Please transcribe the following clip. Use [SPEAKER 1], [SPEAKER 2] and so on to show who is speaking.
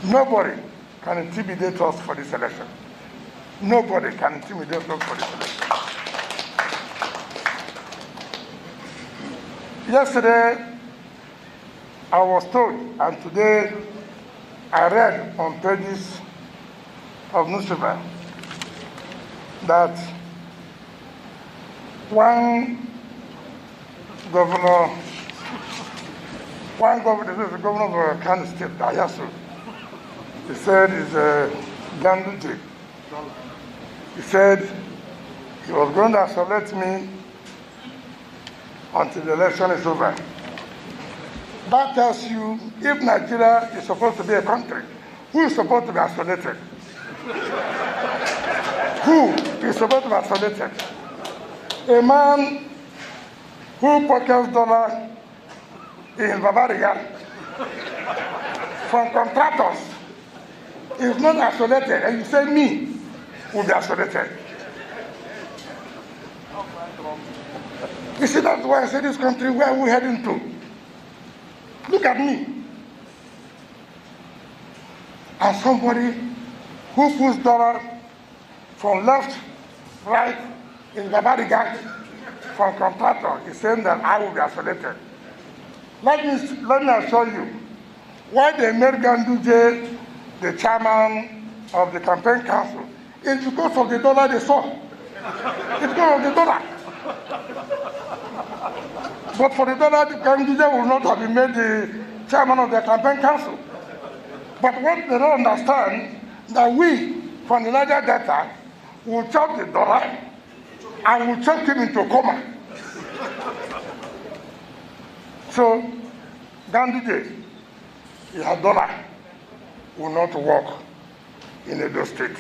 [SPEAKER 1] Nobody can intimidate us for this election. Nobody can intimidate us for this election. Yesterday, I was told, and today I read on pages of newspaper that one governor, this is the governor of Kano State, Ayasu, he said he's a Ganduje. He said he was going to isolate me until the election is over. That tells you if Nigeria is supposed to be a country, who is supposed to be isolated? Who is supposed to be isolated? A man who pockets dollar in Bavaria from contractors is not isolated, and you say me will be isolated. You see, that's why I say this country, where are we heading to? Look at me. And somebody who puts dollar from left, right, in Bavaria from contractor is saying that I will be isolated. Let me assure you, why they made Ganduje the chairman of the campaign council is because of the dollar they saw. It's because of the dollar. But for the dollar, Ganduje will not have been made the chairman of the campaign council. But what they don't understand, that we, from the Niger Delta, will chop the dollar and will chop him into coma. So, Ganduje, he had dollar, will not work in Edo State.